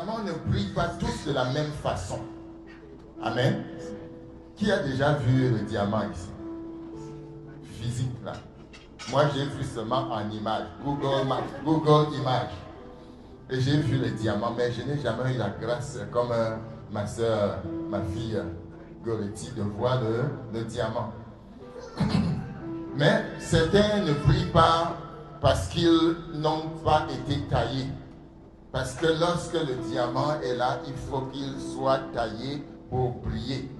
diamants ne brillent pas tous de la même façon. Amen. Qui a déjà vu le diamant ici? Physique là. Moi j'ai vu seulement en image. Google Images. Et j'ai vu le diamant, mais je n'ai jamais eu la grâce comme ma soeur, ma fille Goretti, de voir le diamant. Mais certains ne brillent pas parce qu'ils n'ont pas été taillés. Parce que lorsque le diamant est là, il faut qu'il soit taillé pour briller.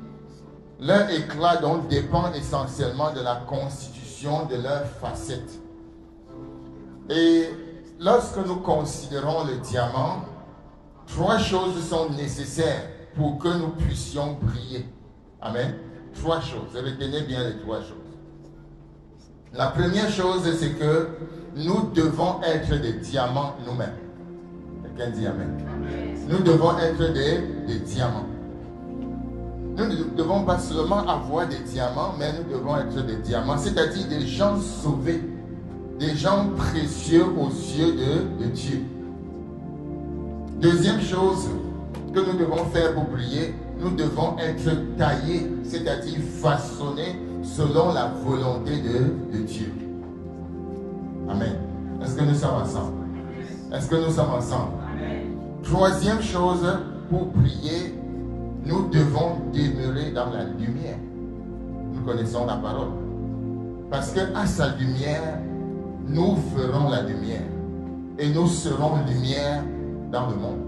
Leur éclat donc dépend essentiellement de la constitution de leurs facettes. Et lorsque nous considérons le diamant, 3 choses sont nécessaires pour que nous puissions briller. Amen. 3 choses. Retenez bien les 3 choses. La première chose, c'est que nous devons être des diamants nous-mêmes. Quelqu'un dit Amen. Nous devons être des diamants. Nous ne devons pas seulement avoir des diamants, mais nous devons être des diamants, c'est-à-dire des gens sauvés, des gens précieux aux yeux de Dieu. Deuxième chose que nous devons faire pour briller, nous devons être taillés, c'est-à-dire façonnés selon la volonté de Dieu. Amen. Est-ce que nous sommes ensemble? Est-ce que nous sommes ensemble? Troisième chose, pour briller, nous devons demeurer dans la lumière. Nous connaissons la parole. Parce qu'à sa lumière, nous ferons la lumière. Et nous serons lumière dans le monde.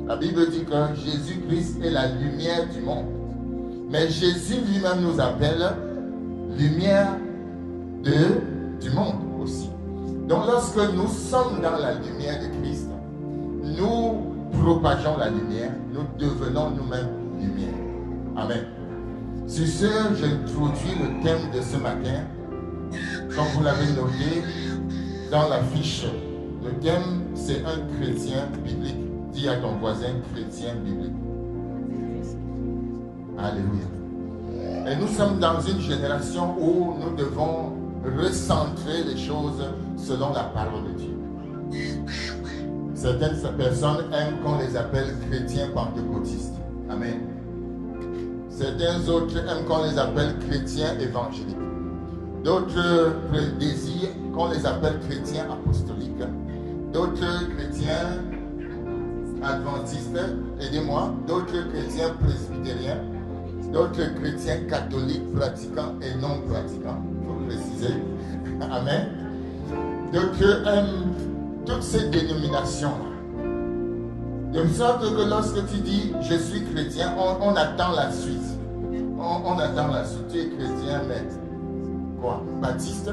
La Bible dit que Jésus-Christ est la lumière du monde. Mais Jésus lui-même nous appelle lumière du monde aussi. Donc lorsque nous sommes dans la lumière de Christ, nous propageons la lumière, nous devenons nous-mêmes lumière. Amen. Sur ce, j'introduis le thème de ce matin. Comme vous l'avez noté dans la fiche, le thème c'est un chrétien biblique. Dis à ton voisin chrétien biblique. Alléluia. Et nous sommes dans une génération où nous devons recentrer les choses selon la parole de Dieu. Certaines personnes aiment qu'on les appelle chrétiens pentecôtistes. Amen. Certains autres aiment qu'on les appelle chrétiens évangéliques. D'autres désirent qu'on les appelle chrétiens apostoliques. D'autres chrétiens adventistes, aidez-moi. D'autres chrétiens presbytériens. D'autres chrétiens catholiques pratiquants et non pratiquants. Il faut préciser. Amen. D'autres aiment toutes ces dénominations-là. De sorte que lorsque tu dis je suis chrétien, on attend la suite. On attend la suite. Tu es chrétien, mais quoi? Baptiste,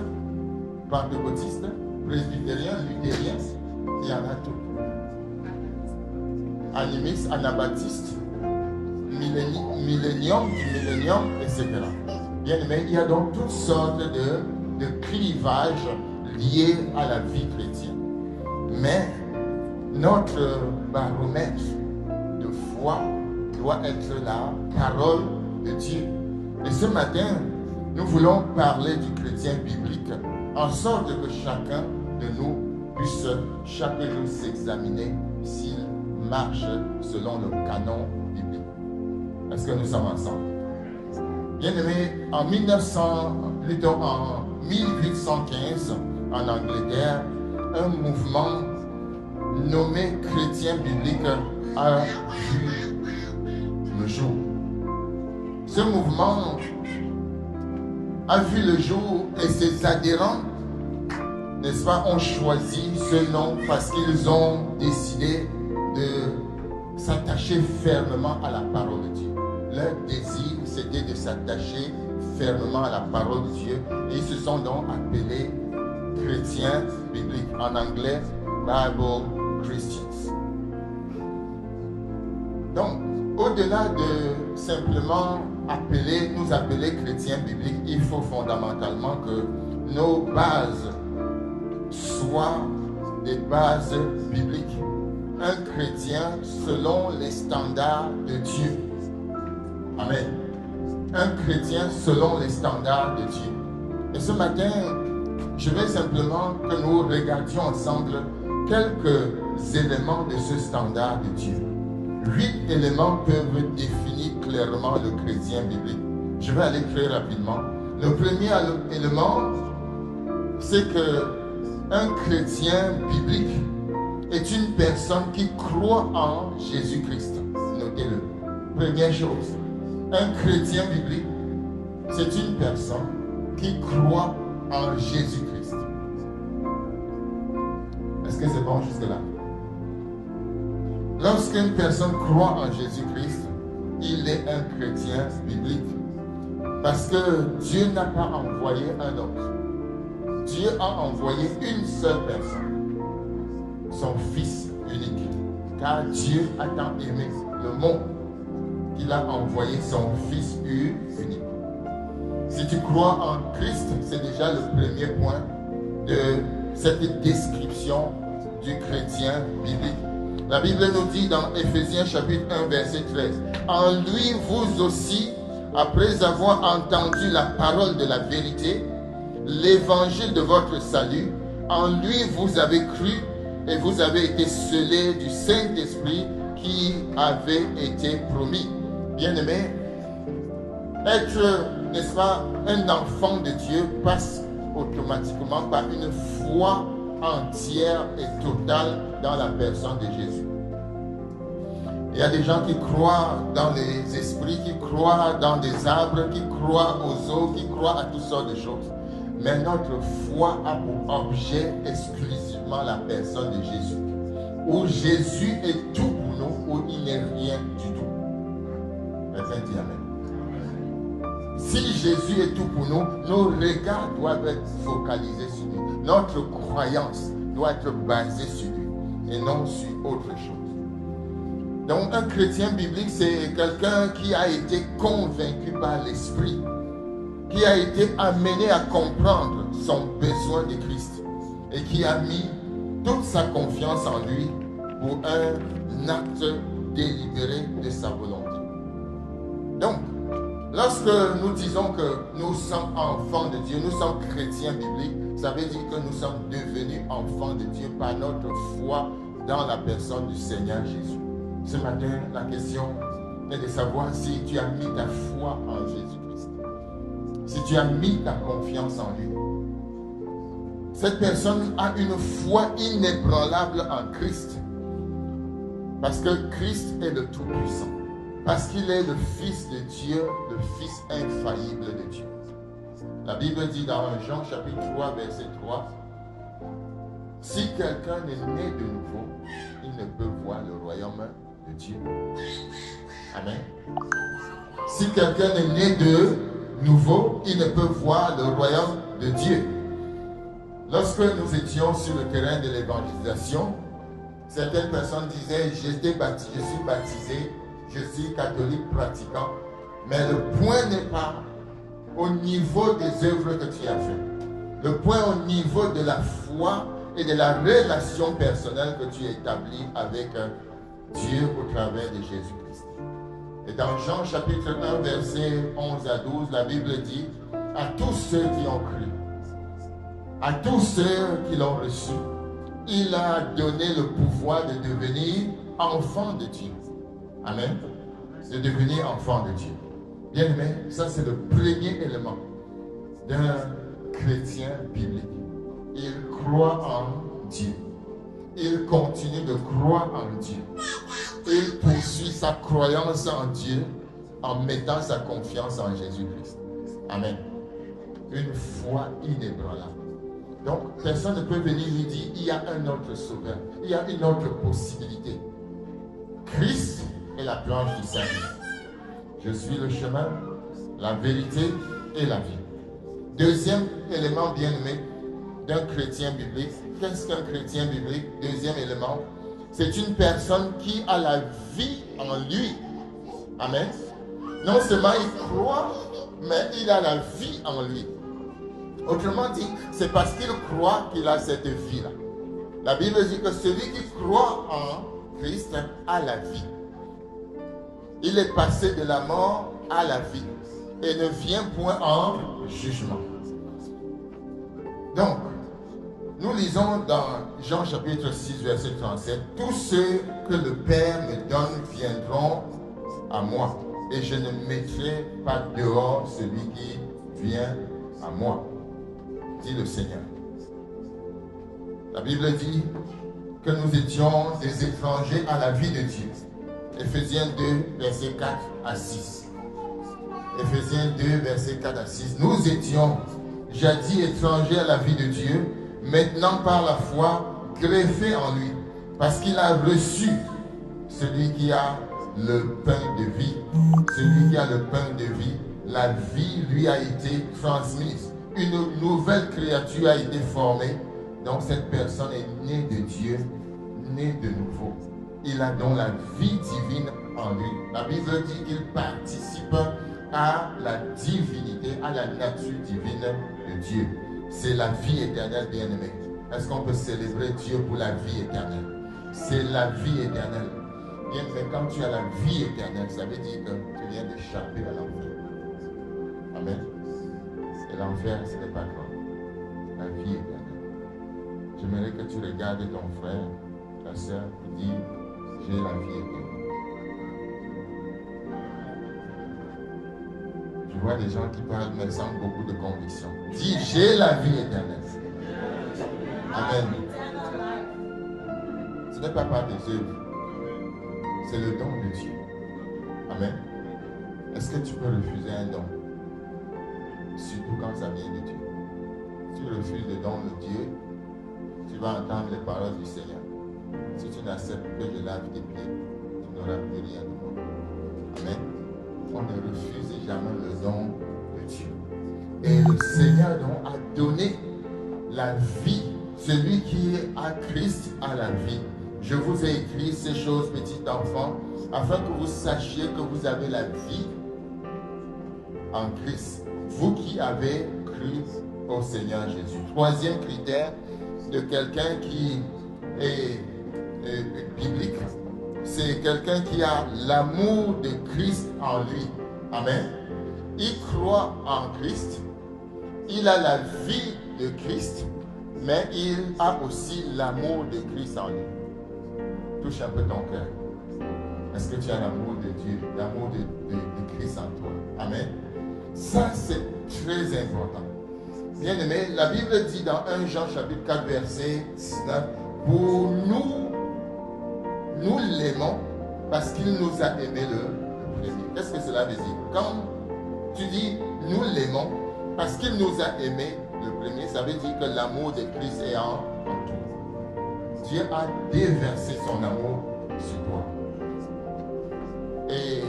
pentecôtiste, presbytérien, luthérien, il y en a tout. Animiste, anabaptiste, millénium, etc. Bien aimé, il y a donc toutes sortes de clivages liés à la vie chrétienne. Mais notre baromètre de foi doit être la parole de Dieu. Et ce matin, nous voulons parler du chrétien biblique en sorte que chacun de nous puisse chaque jour s'examiner s'il marche selon le canon biblique. Est-ce que nous sommes ensemble? Bien aimé, en 1815, en Angleterre, un mouvement nommé chrétien biblique a vu le jour. Ce mouvement a vu le jour et ses adhérents, n'est-ce pas, ont choisi ce nom parce qu'ils ont décidé de s'attacher fermement à la parole de Dieu. Leur désir, c'était de s'attacher fermement à la parole de Dieu et ils se sont donc appelés chrétiens bibliques, en anglais Bible Christians. Donc, au-delà de simplement nous appeler chrétiens bibliques, il faut fondamentalement que nos bases soient des bases bibliques. Un chrétien selon les standards de Dieu. Amen. Un chrétien selon les standards de Dieu. Et ce matin, je vais simplement que nous regardions ensemble quelques éléments de ce standard de Dieu. 8 éléments peuvent définir clairement le chrétien biblique. Je vais aller très rapidement. Le premier élément, c'est qu'un chrétien biblique est une personne qui croit en Jésus-Christ. Notez-le. Première chose, un chrétien biblique, c'est une personne qui croit en Jésus-Christ. Est-ce que c'est bon jusque-là? Lorsqu'une personne croit en Jésus-Christ, il est un chrétien biblique. Parce que Dieu n'a pas envoyé un autre. Dieu a envoyé une seule personne, son Fils unique. Car Dieu a tant aimé le monde qu'il a envoyé son Fils unique. Si tu crois en Christ, c'est déjà le premier point de cette description du chrétien biblique. La Bible nous dit dans Éphésiens chapitre 1 verset 13, « En lui vous aussi, après avoir entendu la parole de la vérité, l'évangile de votre salut, en lui vous avez cru et vous avez été scellés du Saint-Esprit qui avait été promis. » Bien-aimés, être, n'est-ce pas, un enfant de Dieu passe automatiquement par une foi entière et totale dans la personne de Jésus. Il y a des gens qui croient dans les esprits, qui croient dans des arbres, qui croient aux eaux, qui croient à toutes sortes de choses. Mais notre foi a pour objet exclusivement la personne de Jésus. Où Jésus est tout pour nous, où il n'est rien du tout. Quelqu'un dit Amen. Si Jésus est tout pour nous, nos regards doivent être focalisés sur lui. Notre croyance doit être basée sur lui et non sur autre chose. Donc un chrétien biblique, c'est quelqu'un qui a été convaincu par l'Esprit, qui a été amené à comprendre son besoin de Christ et qui a mis toute sa confiance en lui pour un acte délibéré de sa volonté. Donc, lorsque nous disons que nous sommes enfants de Dieu, nous sommes chrétiens bibliques, ça veut dire que nous sommes devenus enfants de Dieu par notre foi dans la personne du Seigneur Jésus. Ce matin, la question est de savoir si tu as mis ta foi en Jésus-Christ, si tu as mis ta confiance en lui. Cette personne a une foi inébranlable en Christ, parce que Christ est le Tout-Puissant. Parce qu'il est le Fils de Dieu, le Fils infaillible de Dieu. La Bible dit dans Jean chapitre 3, verset 3, « Si quelqu'un est né de nouveau, il ne peut voir le royaume de Dieu. » Amen. Si quelqu'un est né de nouveau, il ne peut voir le royaume de Dieu. Lorsque nous étions sur le terrain de l'évangélisation, certaines personnes disaient, je suis baptisé, je suis catholique pratiquant, mais le point n'est pas au niveau des œuvres que tu as fait. Le point au niveau de la foi et de la relation personnelle que tu as établie avec Dieu au travers de Jésus-Christ. Et dans Jean chapitre 1, verset 11 à 12, la Bible dit, à tous ceux qui ont cru, à tous ceux qui l'ont reçu, il a donné le pouvoir de devenir enfants de Dieu. Amen. De devenir enfant de Dieu. Bien aimé, ça c'est le premier élément d'un chrétien biblique. Il croit en Dieu. Il continue de croire en Dieu. Il poursuit sa croyance en Dieu en mettant sa confiance en Jésus-Christ. Amen. Une foi inébranlable. Donc, personne ne peut venir lui dire, il y a un autre sauveur. Il y a une autre possibilité. Christ est la planche du salut. Je suis le chemin, la vérité et la vie. Deuxième élément bien aimé d'un chrétien biblique. Qu'est-ce qu'un chrétien biblique? Deuxième élément, c'est une personne qui a la vie en lui. Amen. Non seulement il croit, mais il a la vie en lui. Autrement dit, c'est parce qu'il croit qu'il a cette vie-là. La Bible dit que celui qui croit en Christ a la vie. Il est passé de la mort à la vie et ne vient point en jugement. Donc, nous lisons dans Jean chapitre 6, verset 37, « Tous ceux que le Père me donne moi, et je ne mettrai pas dehors celui qui vient à moi, dit le Seigneur. La Bible dit que nous étions des étrangers à la vie de Dieu. Éphésiens 2, versets 4 à 6. Éphésiens 2, versets 4 à 6. Nous étions jadis étrangers à la vie de Dieu, maintenant par la foi greffés en lui, parce qu'il a reçu celui qui a le pain de vie. Celui qui a le pain de vie, la vie lui a été transmise. Une nouvelle créature a été formée. Donc cette personne est née de Dieu, née de nouveau. Il a donc la vie divine en lui. La Bible dit qu'il participe à la divinité, à la nature divine de Dieu. C'est la vie éternelle, bien-aimé. Est-ce qu'on peut célébrer Dieu pour la vie éternelle? C'est la vie éternelle. Bien-aimé, quand tu as la vie éternelle, ça veut dire que tu viens d'échapper à l'enfer. Amen. Et l'enfer, ce n'est pas grave. La vie éternelle. J'aimerais que tu regardes ton frère, ta soeur, et dis, j'ai la vie éternelle. Je vois des gens qui parlent, mais sans beaucoup de conviction. Dis, j'ai la vie éternelle. Amen. Ce n'est pas par tes œuvres. C'est le don de Dieu. Amen. Est-ce que tu peux refuser un don? Surtout quand ça vient de Dieu. Si tu refuses le don de Dieu, tu vas entendre les paroles du Seigneur. Si tu n'acceptes que je lave tes pieds, tu n'auras plus rien de moi. Amen. On ne refuse jamais le don de Dieu. Et le Seigneur donc a donné la vie. Celui qui a Christ a la vie. Je vous ai écrit ces choses, petits enfants, afin que vous sachiez que vous avez la vie en Christ. Vous qui avez cru au Seigneur Jésus. Troisième critère de quelqu'un qui est biblique, c'est quelqu'un qui a l'amour de Christ en lui. Amen. Il croit en Christ. Il a la vie de Christ, mais il a aussi l'amour de Christ en lui. Touche un peu ton cœur. Est-ce que tu as l'amour de Dieu, l'amour de Christ en toi? Amen. Ça, c'est très important. Bien aimé, la Bible dit dans 1 Jean chapitre 4, verset 19, pour nous l'aimons parce qu'il nous a aimés le premier. Qu'est-ce que cela veut dire? Quand tu dis nous l'aimons parce qu'il nous a aimés le premier, ça veut dire que l'amour de Christ est en toi. Dieu a déversé son amour sur toi. Et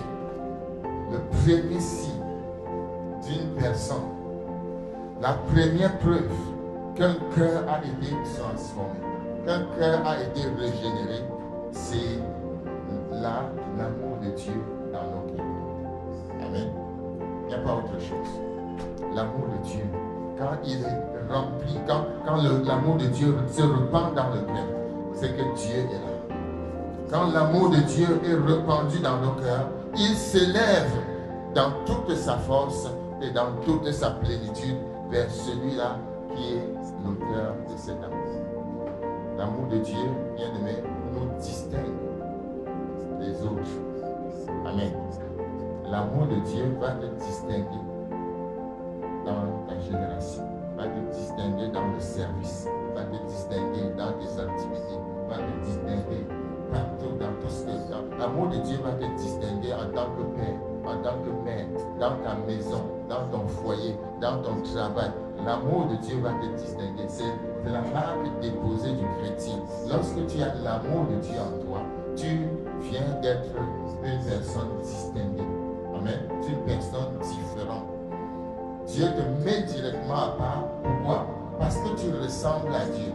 le premier signe d'une personne, la première preuve qu'un cœur a été transformé, qu'un cœur a été régénéré, c'est là l'amour de Dieu dans nos cœurs. Amen. Il n'y a pas autre chose. L'amour de Dieu, quand il est rempli, quand l'amour de Dieu se répand dans le cœur, c'est que Dieu est là. Quand l'amour de Dieu est répandu dans nos cœurs, il s'élève dans toute sa force et dans toute sa plénitude vers celui-là qui est l'auteur de cet amour. L'amour de Dieu, bien-aimé, nous distingue des autres. Amen. L'amour de Dieu va te distinguer dans ta génération, va te distinguer dans le service, va te distinguer dans tes activités, va te distinguer partout dans tout ce que tu as. L'amour de Dieu va te distinguer en tant que père, en tant que mère, dans ta maison, dans ton foyer, dans ton travail. L'amour de Dieu va te distinguer. C'est la marque déposée du chrétien. Lorsque tu as l'amour de Dieu en toi, tu viens d'être une personne distinguée. Amen. Tu es une personne différente. Dieu te met directement à part. Pourquoi? Parce que tu ressembles à Dieu.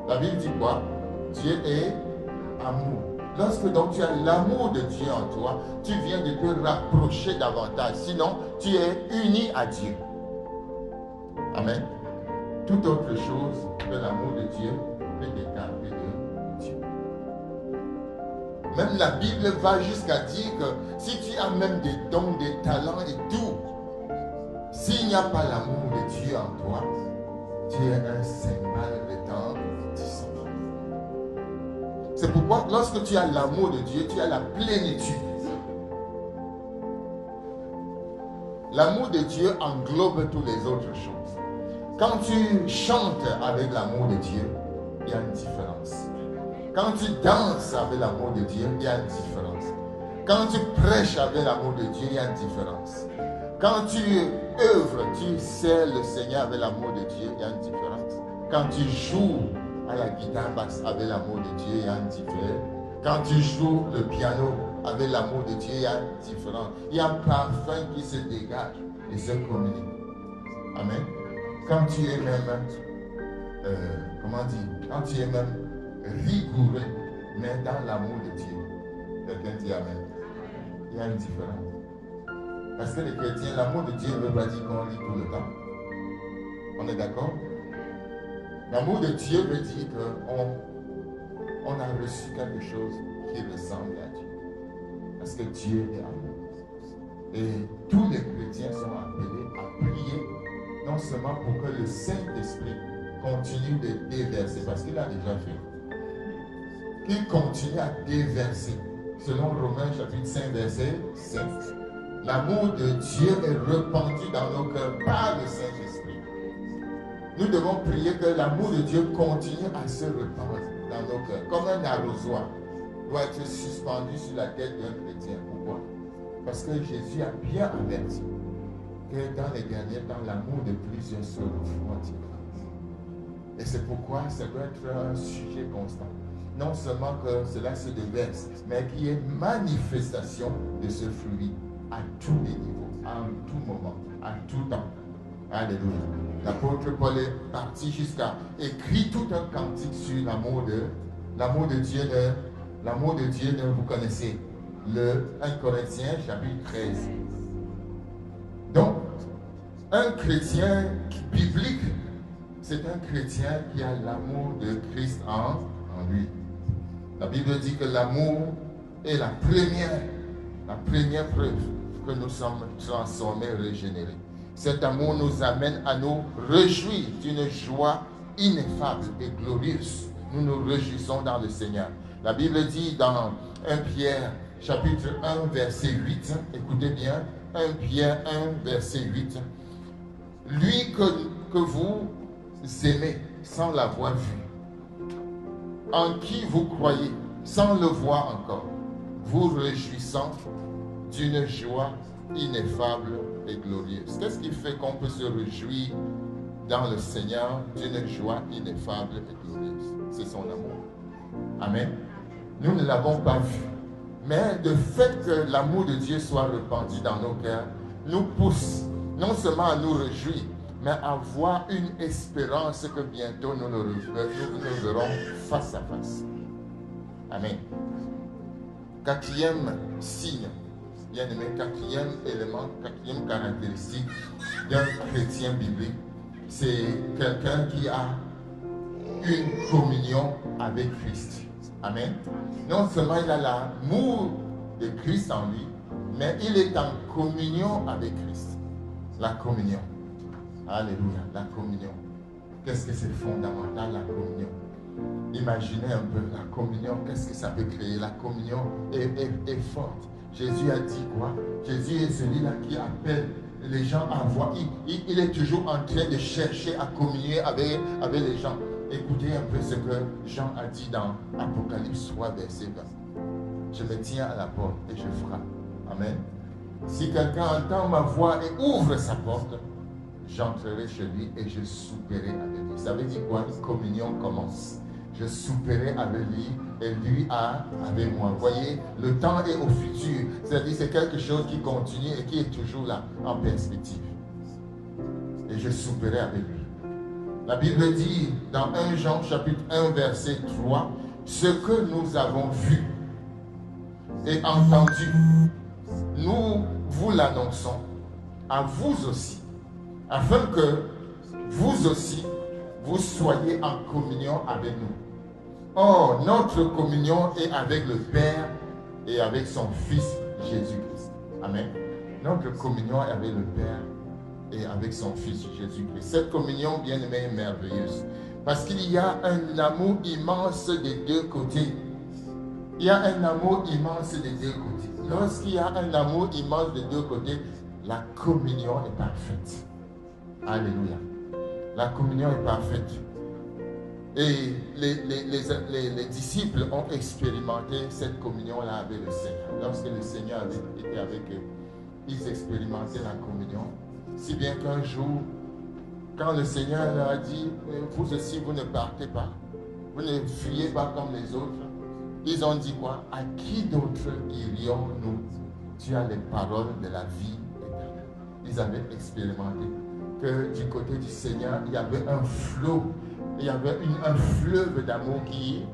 La Bible dit quoi? Dieu est amour. Lorsque donc tu as l'amour de Dieu en toi, tu viens de te rapprocher davantage. Sinon, tu es uni à Dieu. Amen. Toute autre chose que l'amour de Dieu peut t'écarter de Dieu. Même la Bible va jusqu'à dire que si tu as même des dons, des talents et tout, s'il n'y a pas l'amour de Dieu en toi, tu es un cymbale retentissant. C'est pourquoi lorsque tu as l'amour de Dieu, tu as la plénitude. L'amour de Dieu englobe toutes les autres choses. Quand tu chantes avec l'amour de Dieu, il y a une différence. Quand tu danses avec l'amour de Dieu, il y a une différence. Quand tu prêches avec l'amour de Dieu, il y a une différence. Quand tu œuvres, tu sers le Seigneur avec l'amour de Dieu, il y a une différence. Quand tu joues à la guitare basse avec l'amour de Dieu, il y a une différence. Quand tu joues le piano avec l'amour de Dieu, il y a une différence. Il y a un parfum qui se dégage et se communique. Amen. Quand tu es même, quand tu es même rigoureux, mais dans l'amour de Dieu, quelqu'un dit Amen. Il y a une différence. Parce que les chrétiens, l'amour de Dieu ne veut pas dire qu'on rit tout le temps. On est d'accord? L'amour de Dieu veut dire qu'on a reçu quelque chose qui ressemble à Dieu. Parce que Dieu est amour. Et tous les chrétiens sont appelés à prier, non seulement pour que le Saint-Esprit continue de déverser, parce qu'il a déjà fait, qu'il continue à déverser, selon Romains chapitre 5, verset 5. L'amour de Dieu est répandu dans nos cœurs par le Saint-Esprit. Nous devons prier que l'amour de Dieu continue à se répandre dans nos cœurs, comme un arrosoir doit être suspendu sur la tête d'un chrétien. Pourquoi? Parce que Jésus a bien averti que dans les derniers temps, l'amour de plusieurs se refroidira. Et c'est pourquoi ça doit être un sujet constant. Non seulement que cela se déverse, mais qu'il y ait manifestation de ce fruit à tous les niveaux, à tout moment, à tout temps. Alléluia. L'apôtre Paul est parti jusqu'à écrire tout un cantique sur l'amour de Dieu. L'amour de Dieu, vous connaissez. Le 1 Corinthiens chapitre 13. Donc, un chrétien biblique, c'est un chrétien qui a l'amour de Christ en lui. La Bible dit que l'amour est la première preuve que nous sommes transformés, régénérés. Cet amour nous amène à nous réjouir d'une joie ineffable et glorieuse. Nous nous réjouissons dans le Seigneur. La Bible dit dans 1 Pierre chapitre 1 verset 8, écoutez bien, 1 Pierre 1 verset 8, lui que vous aimez sans l'avoir vu, en qui vous croyez sans le voir encore, vous réjouissant d'une joie ineffable et glorieuse. Qu'est-ce qui fait qu'on peut se réjouir dans le Seigneur d'une joie ineffable et glorieuse? C'est son amour. Amen. Nous ne l'avons pas vu. Mais le fait que l'amour de Dieu soit répandu dans nos cœurs nous pousse non seulement à nous réjouir, mais à avoir une espérance que bientôt nous le verrons face à face. Amen. Quatrième signe, bien aimé, quatrième élément, quatrième caractéristique d'un chrétien biblique, c'est quelqu'un qui a une communion avec Christ. Amen. Non seulement il a l'amour de Christ en lui, mais il est en communion avec Christ. La communion. Alléluia, la communion. Qu'est-ce que c'est fondamental, la communion? Imaginez un peu la communion, qu'est-ce que ça peut créer? La communion est forte. Jésus a dit quoi? Jésus est celui-là qui appelle les gens à voir. Il est toujours en train de chercher à communier avec les gens. Écoutez un peu ce que Jean a dit dans Apocalypse 3, verset 20. Je me tiens à la porte et je frappe. Amen. Si quelqu'un entend ma voix et ouvre sa porte, j'entrerai chez lui et je souperai avec lui. Ça veut dire quoi? Une communion commence. Je souperai avec lui et lui avec moi. Vous voyez, le temps est au futur. C'est-à-dire c'est quelque chose qui continue et qui est toujours là, en perspective. Et je souperai avec lui. La Bible dit dans 1 Jean chapitre 1 verset 3, ce que nous avons vu et entendu, nous vous l'annonçons à vous aussi, afin que vous aussi, vous soyez en communion avec nous. Or, notre communion est avec le Père et avec son Fils Jésus-Christ. Amen. Notre communion est avec le Père et avec son Fils Jésus-Christ. Cette communion, bien aimée, est merveilleuse. Parce qu'il y a un amour immense des deux côtés. Il y a un amour immense des deux côtés. Lorsqu'il y a un amour immense des deux côtés, la communion est parfaite. Alléluia. La communion est parfaite. Et les disciples ont expérimenté cette communion-là avec le Seigneur. Lorsque le Seigneur était avec eux, ils expérimentaient la communion. Si bien qu'un jour, quand le Seigneur leur a dit, vous aussi, vous ne partez pas, vous ne fuyez pas comme les autres, ils ont dit quoi? À qui d'autre irions-nous? Tu as les paroles de la vie éternelle. Ils avaient expérimenté que du côté du Seigneur, il y avait un flot, il y avait un fleuve d'amour qui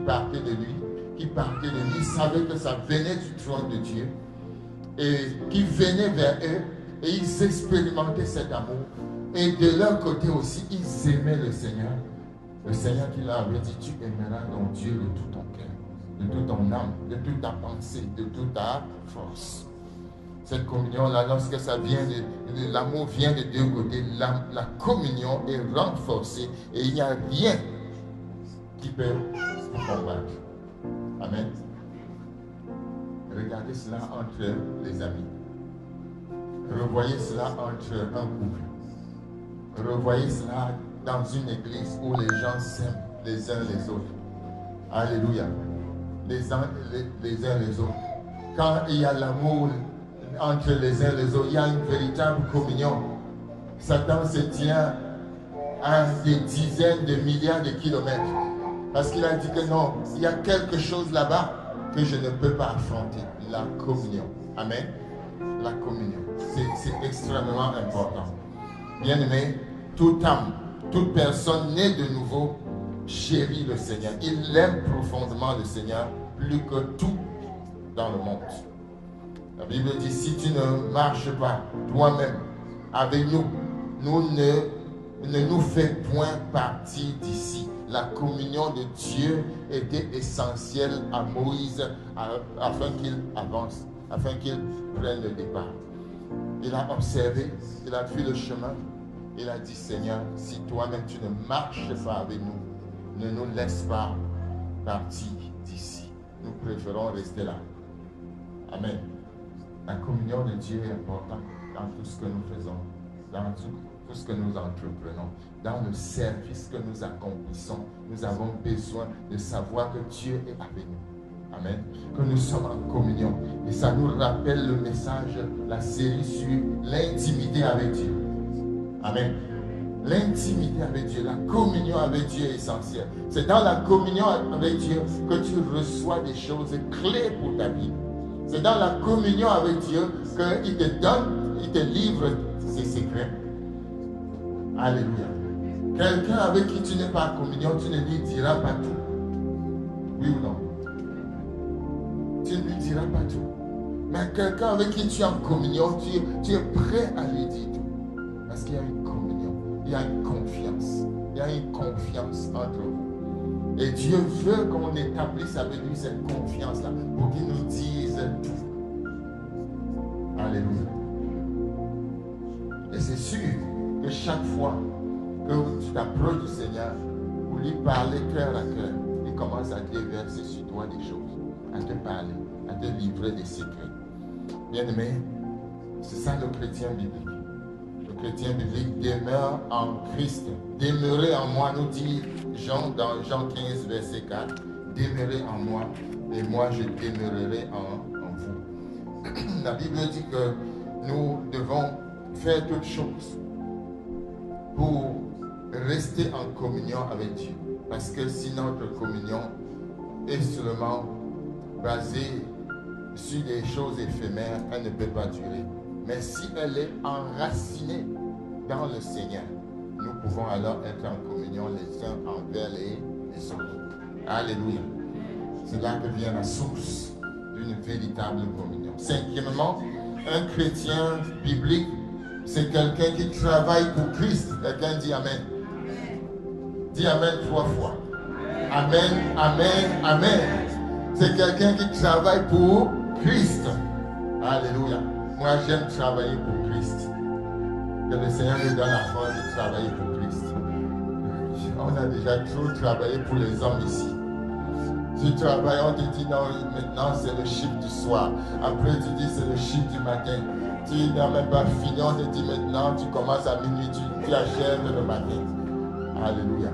partait de lui, qui partait de lui. Ils savaient que ça venait du trône de Dieu et qui venait vers eux et ils expérimentaient cet amour. Et de leur côté aussi, ils aimaient le Seigneur. Le Seigneur qui leur avait dit, tu aimeras ton Dieu de tout ton cœur, de toute ton âme, de toute ta pensée, de toute ta force. Cette communion-là, lorsque ça vient l'amour vient de deux côtés, la communion est renforcée et il n'y a rien qui peut combattre. Amen. Regardez cela entre les amis. Revoyez cela entre un couple. Revoyez cela dans une église où les gens s'aiment les uns les autres. Alléluia. Les uns les autres. Quand il y a l'amour entre les uns les autres, il y a une véritable communion. Satan se tient à des dizaines de milliards de kilomètres. Parce qu'il a dit que non, il y a quelque chose là-bas que je ne peux pas affronter. La communion. Amen. La communion. C'est extrêmement important. Bien-aimé, toute âme, toute personne née de nouveau chérit le Seigneur. Il aime profondément le Seigneur plus que tout dans le monde. La Bible dit, si tu ne marches pas toi-même avec nous, ne nous fais point partie d'ici. La communion de Dieu était essentielle à Moïse afin qu'il avance, afin qu'il prenne le départ. Il a observé, il a fait le chemin, il a dit, Seigneur, si toi-même tu ne marches pas avec nous, ne nous laisse pas partir d'ici. Nous préférons rester là. Amen. La communion de Dieu est importante dans tout ce que nous faisons, dans tout ce que nous entreprenons, dans le service que nous accomplissons. Nous avons besoin de savoir que Dieu est avec nous. Amen. Que nous sommes en communion. Et ça nous rappelle le message, la série sur l'intimité avec Dieu. Amen. L'intimité avec Dieu, la communion avec Dieu est essentielle. C'est dans la communion avec Dieu que tu reçois des choses clés pour ta vie. C'est dans la communion avec Dieu qu'il te donne, il te livre ses secrets. Alléluia. Quelqu'un avec qui tu n'es pas en communion, tu ne lui diras pas tout. Oui ou non? Tu ne lui diras pas tout. Mais quelqu'un avec qui tu es en communion, tu es prêt à lui dire tout. Parce qu'il y a une communion, il y a une confiance. Il y a une confiance entre vous. Et Dieu veut qu'on établisse avec lui cette confiance-là pour qu'il nous dise tout. Alléluia. Et c'est sûr que chaque fois que tu t'approches du Seigneur pour lui parler cœur à cœur, il commence à déverser sur toi des choses, à te parler, à te livrer des secrets. Bien-aimé, c'est ça le chrétien biblique. Le chrétien biblique demeure en Christ. Demeurez en moi, nous dit Jean dans Jean 15, verset 4. Demeurez en moi et moi je demeurerai en vous. La Bible dit que nous devons faire toutes choses pour rester en communion avec Dieu. Parce que si notre communion est seulement basée sur des choses éphémères, elle ne peut pas durer. Mais si elle est enracinée dans le Seigneur, nous pouvons alors être en communion les uns envers les autres. Alléluia. C'est là que vient la source d'une véritable communion. Cinquièmement, un chrétien biblique, c'est quelqu'un qui travaille pour Christ. Quelqu'un dit Amen. Dis Amen 3 fois. Amen, Amen, Amen. C'est quelqu'un qui travaille pour Christ. Alléluia. Moi, j'aime travailler pour Christ. Que le Seigneur nous donne la force de travailler pour Christ. On a déjà trop travaillé pour les hommes ici. Tu travailles, on te dit non, maintenant c'est le chiffre du soir. Après tu dis c'est le chiffre du matin. Tu n'as même pas fini, on te dit maintenant tu commences à minuit, tu achèves le matin. Alléluia.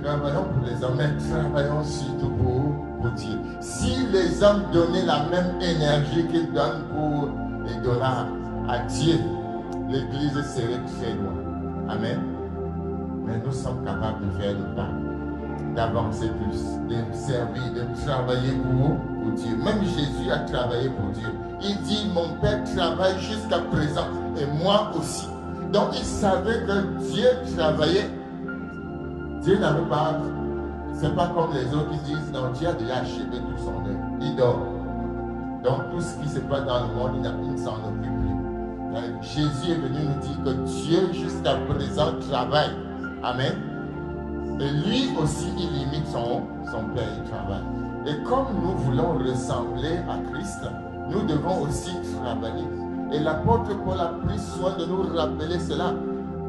Travaillons pour les hommes, mais travaillons surtout pour Dieu. Si les hommes donnaient la même énergie qu'ils donnent pour les dollars à Dieu, l'église serait très loin. Amen. Mais nous sommes capables de faire le pas, d'avancer plus, de servir, de travailler pour Dieu. Même Jésus a travaillé pour Dieu. Il dit, mon Père travaille jusqu'à présent et moi aussi. Donc il savait que Dieu travaillait. Dieu n'avait pas, c'est pas comme les autres qui disent, non, Dieu a déjà achevé tout son œuvre. Il dort. Donc tout ce qui se passe dans le monde, il ne s'en occupe plus. Jésus est venu nous dire que Dieu jusqu'à présent travaille. Amen. Et lui aussi, il imite son Père, il travaille. Et comme nous voulons ressembler à Christ, nous devons aussi travailler. Et l'apôtre Paul a pris soin de nous rappeler cela.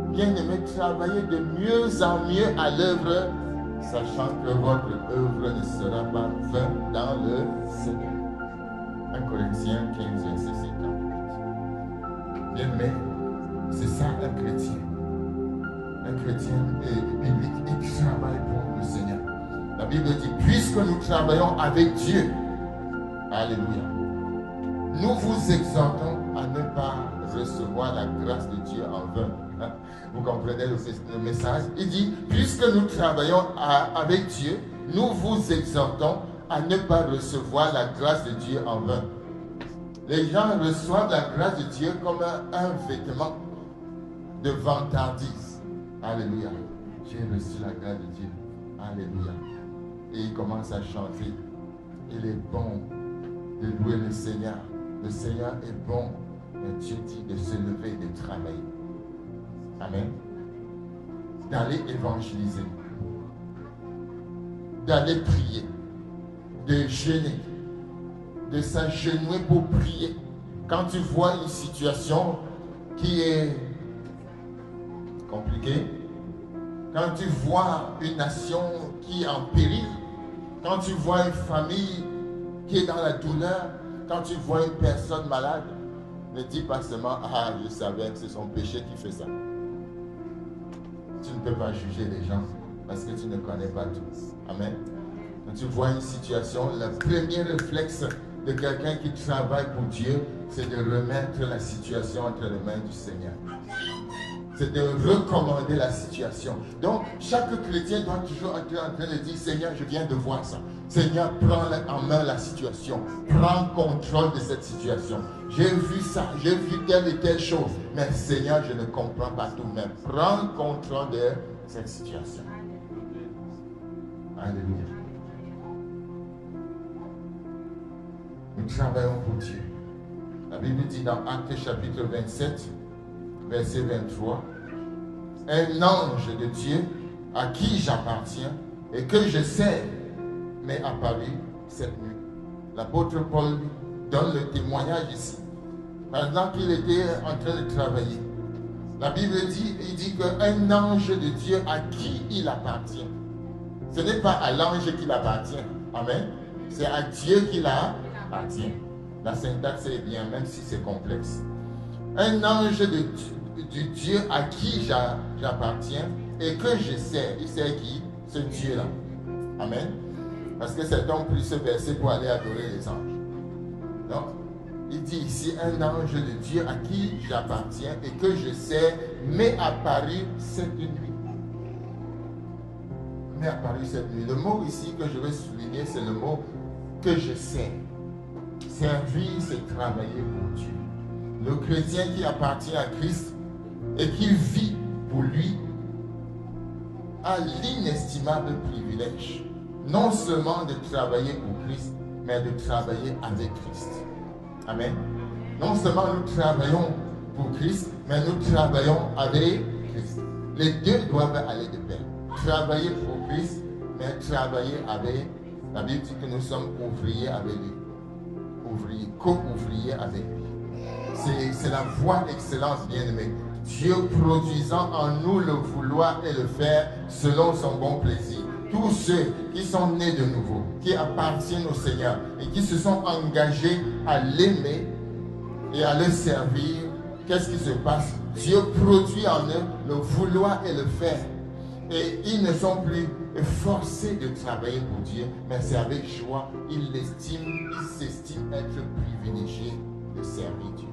Bien-aimés, travaillez de mieux en mieux à l'œuvre, sachant que votre œuvre ne sera pas vaine dans le Seigneur. 1 Corinthiens 15, verset 58. Bien-aimés, c'est ça un chrétien. Un chrétien biblique, il travaille pour le Seigneur. La Bible dit, puisque nous travaillons avec Dieu, alléluia, nous vous exhortons à ne pas recevoir la grâce de Dieu en vain. Vous comprenez le message? Il dit, puisque nous travaillons avec Dieu, nous vous exhortons à ne pas recevoir la grâce de Dieu en vain. Les gens reçoivent la grâce de Dieu comme un vêtement de vantardise. Alléluia. J'ai reçu la grâce de Dieu. Alléluia. Et il commence à chanter. Il est bon de louer le Seigneur. Le Seigneur est bon. Mais Dieu dit de se lever et de travailler. Amen. D'aller évangéliser. D'aller prier. De jeûner. De s'agenouiller pour prier. Quand tu vois une situation qui est compliquée, quand tu vois une nation qui est en péril, quand tu vois une famille qui est dans la douleur, quand tu vois une personne malade, ne dis pas seulement, ah, je savais que c'est son péché qui fait ça. Tu ne peux pas juger les gens parce que tu ne connais pas tout. Amen. Quand tu vois une situation, le premier réflexe de quelqu'un qui travaille pour Dieu, c'est de remettre la situation entre les mains du Seigneur. C'est de recommander la situation. Donc, chaque chrétien doit toujours être en train de dire, Seigneur, je viens de voir ça. Seigneur, prends en main la situation. Prends contrôle de cette situation. J'ai vu ça, j'ai vu telle et telle chose. Mais Seigneur, je ne comprends pas tout même. Prends contrôle de cette situation. Alléluia. Nous travaillons pour Dieu. La Bible dit dans Actes chapitre 27, verset 23, un ange de Dieu à qui j'appartiens et que je sers m'est apparu cette nuit. L'apôtre Paul donne le témoignage ici. Pendant qu'il était en train de travailler, la Bible dit, il dit qu'un ange de Dieu à qui il appartient. Ce n'est pas à l'ange qu'il appartient. Amen. C'est à Dieu qu'il appartient. La syntaxe est bien, même si c'est complexe. Un ange du Dieu à qui j'appartiens et que je sers. Il sert qui? Ce Dieu-là. Amen. Parce que certains ont pris ce verset pour aller adorer les anges. Donc, il dit ici, un ange de Dieu à qui j'appartiens et que je sers m'est apparu cette nuit. M'est apparu cette nuit. Le mot ici que je veux souligner, c'est le mot que je sers. Servir, c'est travailler pour Dieu. Le chrétien qui appartient à Christ et qui vit pour lui a l'inestimable privilège, non seulement de travailler pour Christ, mais de travailler avec Christ. Amen. Non seulement nous travaillons pour Christ, mais nous travaillons avec Christ. Les deux doivent aller de pair. Travailler pour Christ, mais travailler avec. La Bible dit que nous sommes ouvriers avec lui. Ouvriers, co-ouvriers avec lui. C'est la voie d'excellence, bien-aimé. Dieu produisant en nous le vouloir et le faire selon son bon plaisir. tous ceux qui sont nés de nouveau, qui appartiennent au Seigneur et qui se sont engagés à l'aimer et à le servir, qu'est-ce qui se passe? Dieu produit en eux le vouloir et le faire. Et ils ne sont plus forcés de travailler pour Dieu, mais c'est avec joie. Ils s'estiment être privilégiés de servir Dieu.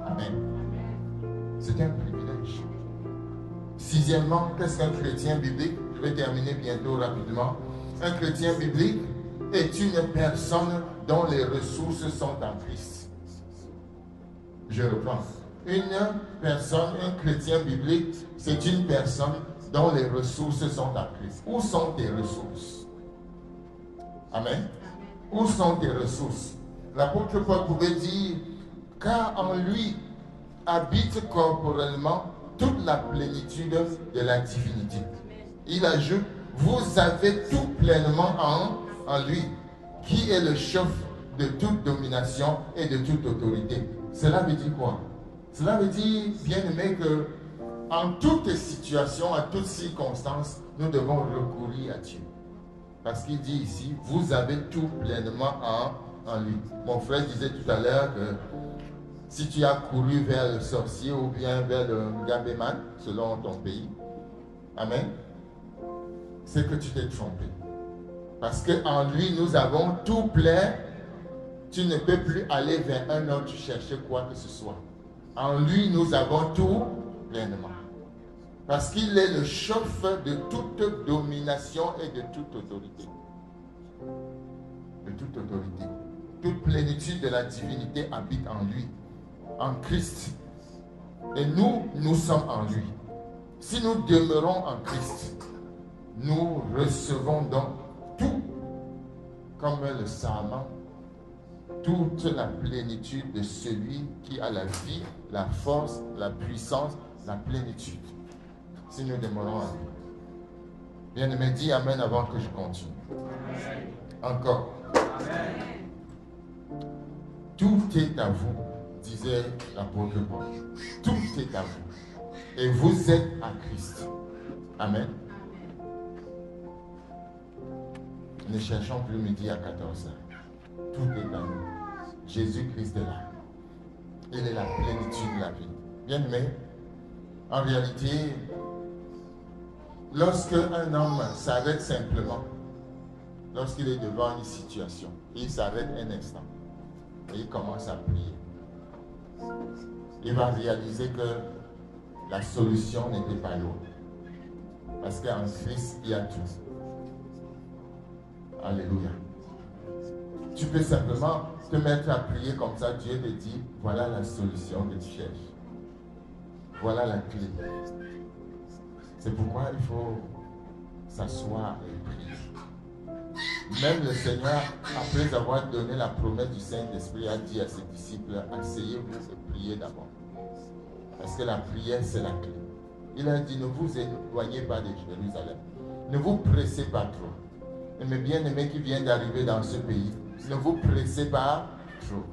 Amen. C'est un privilège. Sixièmement, qu'est-ce qu'un chrétien biblique? Je vais terminer bientôt rapidement. Un chrétien biblique est une personne dont les ressources sont en Christ. Je reprends. Une personne, un chrétien biblique, c'est une personne dont les ressources sont en Christ. Où sont tes ressources? Amen. Où sont tes ressources? L'apôtre Paul pouvait dire, car en lui habite corporellement toute la plénitude de la divinité. Il ajoute, vous avez tout pleinement en lui, qui est le chef de toute domination et de toute autorité. Cela veut dire quoi? Cela veut dire, bien aimé, que en toutes situations, en toutes circonstances, nous devons recourir à Dieu. Parce qu'il dit ici, vous avez tout pleinement en lui. Mon frère disait tout à l'heure que si tu as couru vers le sorcier ou bien vers le gabéman, selon ton pays, amen, c'est que tu t'es trompé. Parce qu'en lui, nous avons tout plein. Tu ne peux plus aller vers un autre chercher quoi que ce soit. En lui, nous avons tout pleinement. Parce qu'il est le chef de toute domination et de toute autorité. De toute autorité. Toute plénitude de la divinité habite en lui, en Christ. Et nous, nous sommes en lui. Si nous demeurons en Christ, nous recevons donc tout, comme le serment, toute la plénitude de celui qui a la vie, la force, la puissance, la plénitude. Si nous demeurons en lui. Bien-aimé, dis Amen avant que je continue. Amen. Encore. Amen. Tout est à vous, disait l'apôtre Paul. Tout est à vous. Et vous êtes à Christ. Amen. Ne cherchons plus midi à 14h. Tout est à nous. Jésus-Christ est là. Il est la plénitude de la vie. Bien-aimé, en réalité, lorsque un homme s'arrête simplement, lorsqu'il est devant une situation, il s'arrête un instant et il commence à prier. Il va réaliser que la solution n'était pas loin. Parce qu'en Christ, il y a tout. Alléluia. Tu peux simplement te mettre à prier comme ça. Dieu te dit, voilà la solution que tu cherches. Voilà la clé. C'est pourquoi il faut s'asseoir et prier. Même le Seigneur, après avoir donné la promesse du Saint-Esprit, a dit à ses disciples, asseyez-vous et priez d'abord. Parce que la prière, c'est la clé. Il a dit, ne vous éloignez pas de Jérusalem. Ne vous pressez pas trop. Et mes bien-aimés qui viennent d'arriver dans ce pays, ne vous pressez pas trop.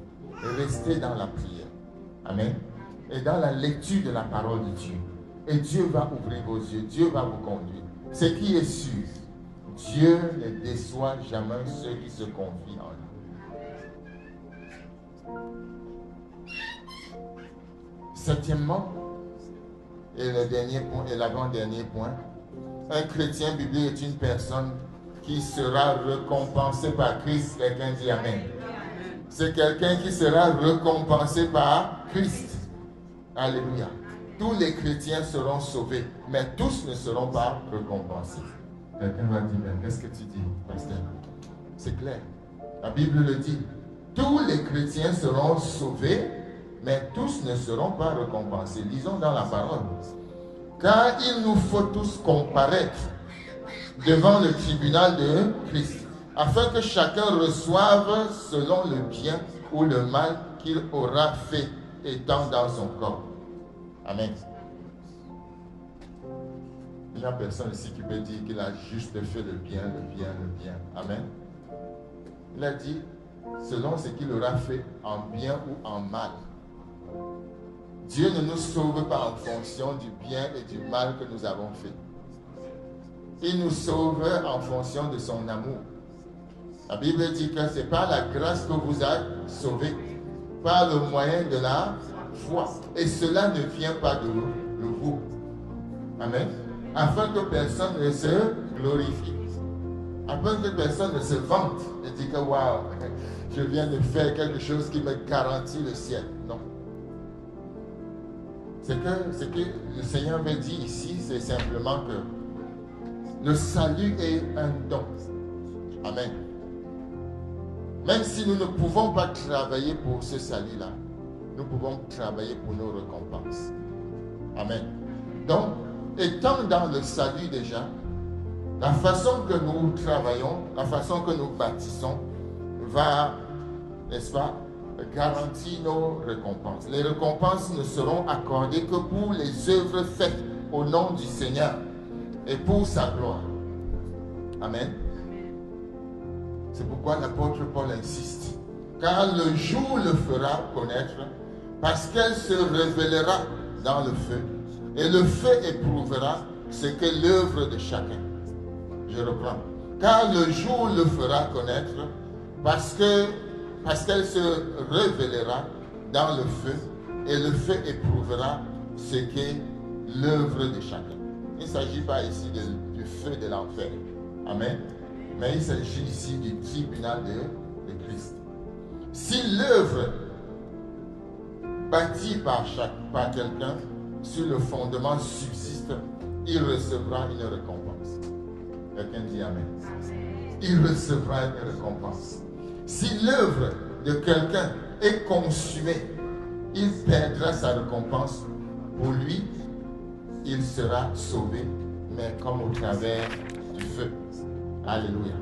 Restez dans la prière. Amen. Et dans la lecture de la parole de Dieu. Et Dieu va ouvrir vos yeux. Dieu va vous conduire. Ce qui est sûr, Dieu ne déçoit jamais ceux qui se confient en lui. Septièmement, et le dernier point, et l'avant-dernier point, un chrétien biblique est une personne qui sera récompensé par Christ. Quelqu'un dit Amen. C'est quelqu'un qui sera récompensé par Christ. Alléluia. Tous les chrétiens seront sauvés, mais tous ne seront pas récompensés. Quelqu'un va dire, mais qu'est-ce que tu dis, pasteur? C'est clair. La Bible le dit. Tous les chrétiens seront sauvés, mais tous ne seront pas récompensés. Lisons dans la parole. Car il nous faut tous comparaître devant le tribunal de Christ, afin que chacun reçoive selon le bien ou le mal qu'il aura fait étant dans son corps. Amen. Il n'y a personne ici qui peut dire qu'il a juste fait le bien, le bien, le bien. Amen. Il a dit selon ce qu'il aura fait en bien ou en mal. Dieu ne nous sauve pas en fonction du bien et du mal que nous avons fait. Il nous sauve en fonction de son amour. La Bible dit que c'est par la grâce que vous êtes sauvés, par le moyen de la foi. Et cela ne vient pas de vous. Amen. Afin que personne ne se glorifie. Afin que personne ne se vante et dit que waouh, je viens de faire quelque chose qui me garantit le ciel. Non. Ce que le Seigneur me dit ici, c'est simplement que le salut est un don. Amen. Même si nous ne pouvons pas travailler pour ce salut-là, nous pouvons travailler pour nos récompenses. Amen. Donc, étant dans le salut déjà, la façon que nous travaillons, la façon que nous bâtissons va, n'est-ce pas, garantir nos récompenses. Les récompenses ne seront accordées que pour les œuvres faites au nom du Seigneur et pour sa gloire. Amen. C'est pourquoi l'apôtre Paul insiste. Car le jour le fera connaître, parce qu'elle se révélera dans le feu. Et le feu éprouvera ce qu'est l'œuvre de chacun. Je reprends. Car le jour le fera connaître, parce qu'elle se révélera dans le feu. Et le feu éprouvera ce qu'est l'œuvre de chacun. Il ne s'agit pas ici du feu de l'enfer. Amen. Mais il s'agit ici du tribunal de Christ. Si l'œuvre bâtie par quelqu'un sur le fondement subsiste, il recevra une récompense. Quelqu'un dit Amen. Il recevra une récompense. Si l'œuvre de quelqu'un est consumée, il perdra sa récompense. Pour lui, il sera sauvé, mais comme au travers du feu. Alléluia.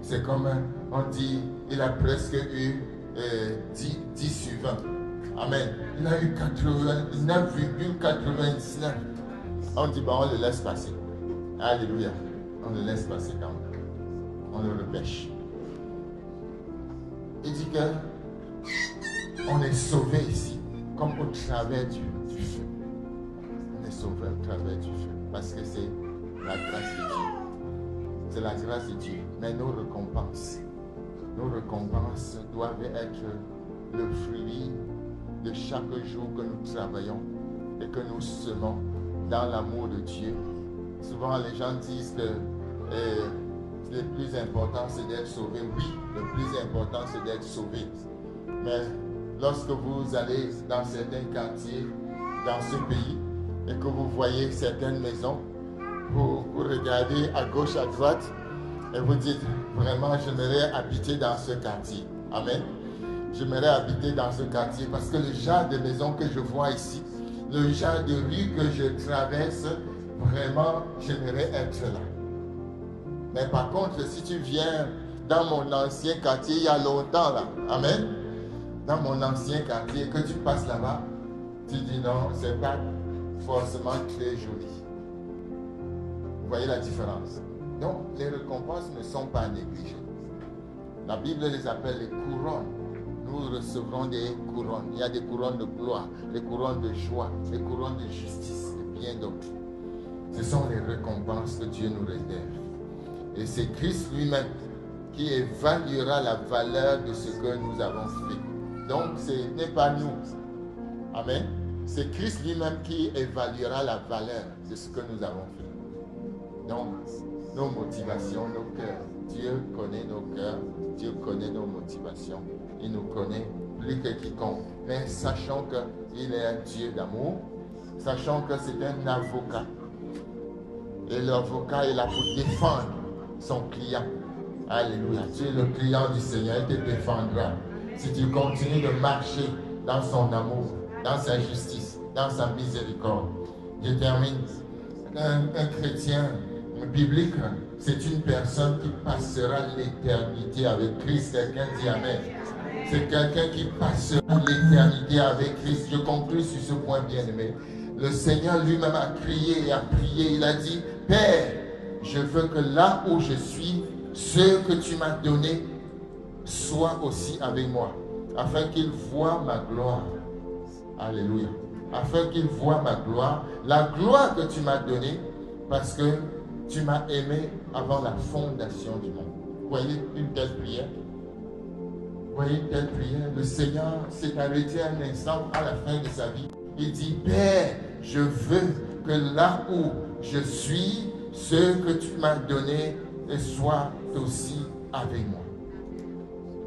C'est comme on dit, il a presque eu 10 sur 20. Amen. Il a eu 89,99. On dit, on le laisse passer. Alléluia. On le laisse passer quand même. On le repêche. Il dit que on est sauvé ici, comme au travers du feu. On est sauvé au travers du feu. Parce que c'est la grâce de Dieu. C'est la grâce de Dieu. Mais nos récompenses doivent être le fruit de chaque jour que nous travaillons et que nous semons dans l'amour de Dieu. Souvent, les gens disent que le plus important, c'est d'être sauvé. Oui, le plus important, c'est d'être sauvé. Mais lorsque vous allez dans certains quartiers, dans ce pays, et que vous voyez certaines maisons, vous regardez à gauche, à droite, et vous dites, vraiment, j'aimerais habiter dans ce quartier. Amen. J'aimerais habiter dans ce quartier parce que le genre de maison que je vois ici, le genre de rue que je traverse, vraiment, j'aimerais être là. Mais par contre, si tu viens dans mon ancien quartier, il y a longtemps là, amen, dans mon ancien quartier, que tu passes là-bas, tu dis non, c'est pas forcément très joli. Vous voyez la différence? Donc, les récompenses ne sont pas négligées. La Bible les appelle les couronnes. Nous recevrons des couronnes. Il y a des couronnes de gloire, des couronnes de joie, des couronnes de justice et bien d'autres. Ce sont les récompenses que Dieu nous réserve. Et c'est Christ lui-même qui évaluera la valeur de ce que nous avons fait. Donc, ce n'est pas nous. Amen. C'est Christ lui-même qui évaluera la valeur de ce que nous avons fait. Donc, nos motivations, nos cœurs. Dieu connaît nos cœurs. Dieu connaît nos motivations. Il nous connaît plus que quiconque. Mais sachant qu'il est un Dieu d'amour, sachant que c'est un avocat. Et l'avocat est là pour défendre son client. Alléluia. Tu es le client du Seigneur, il te défendra. Si tu continues de marcher dans son amour, dans sa justice, dans sa miséricorde. Je termine. Un chrétien biblique, c'est une personne qui passera l'éternité avec Christ. Quelqu'un dit Amen. C'est quelqu'un qui passera l'éternité avec Christ. Je conclue sur ce point bien aimé. Le Seigneur lui-même a crié et a prié. Il a dit, Père, je veux que là où je suis, ce que tu m'as donné soit aussi avec moi, afin qu'il voie ma gloire. Alléluia. Afin qu'il voie ma gloire, la gloire que tu m'as donnée, parce que Tu m'as aimé avant la fondation du monde. Vous voyez une telle prière? Vous voyez une telle prière? Le Seigneur s'est arrêté un instant à la fin de sa vie. Il dit, Père, je veux que là où je suis, ce que tu m'as donné soit aussi avec moi.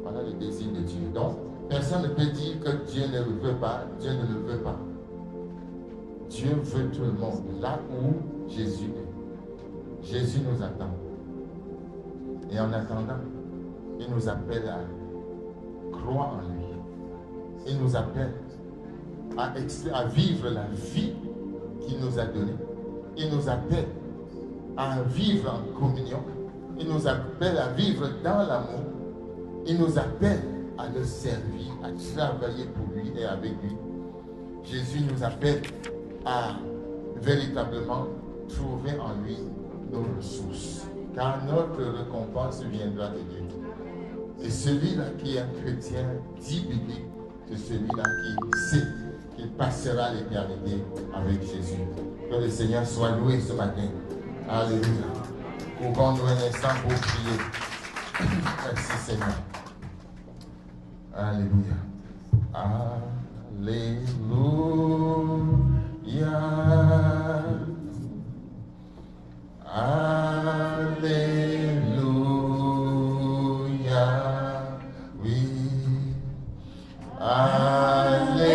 Voilà le désir de Dieu. Donc, personne ne peut dire que Dieu ne le veut pas. Dieu ne le veut pas. Dieu veut tout le monde. Là où Jésus est. Jésus nous attend. Et en attendant, il nous appelle à croire en lui. Il nous appelle à vivre la vie qu'il nous a donnée. Il nous appelle à vivre en communion. Il nous appelle à vivre dans l'amour. Il nous appelle à le servir, à travailler pour lui et avec lui. Jésus nous appelle à véritablement trouver en lui nos ressources. Car notre récompense viendra de Dieu. Et celui-là qui est un chrétien dit biblique, c'est celui-là qui sait qu'il passera l'éternité avec Jésus. Que le Seigneur soit loué ce matin. Alléluia. Ouvrons-nous un instant pour prier. Merci Seigneur. Alléluia. Alléluia. Alléluia. Oui. Alléluia.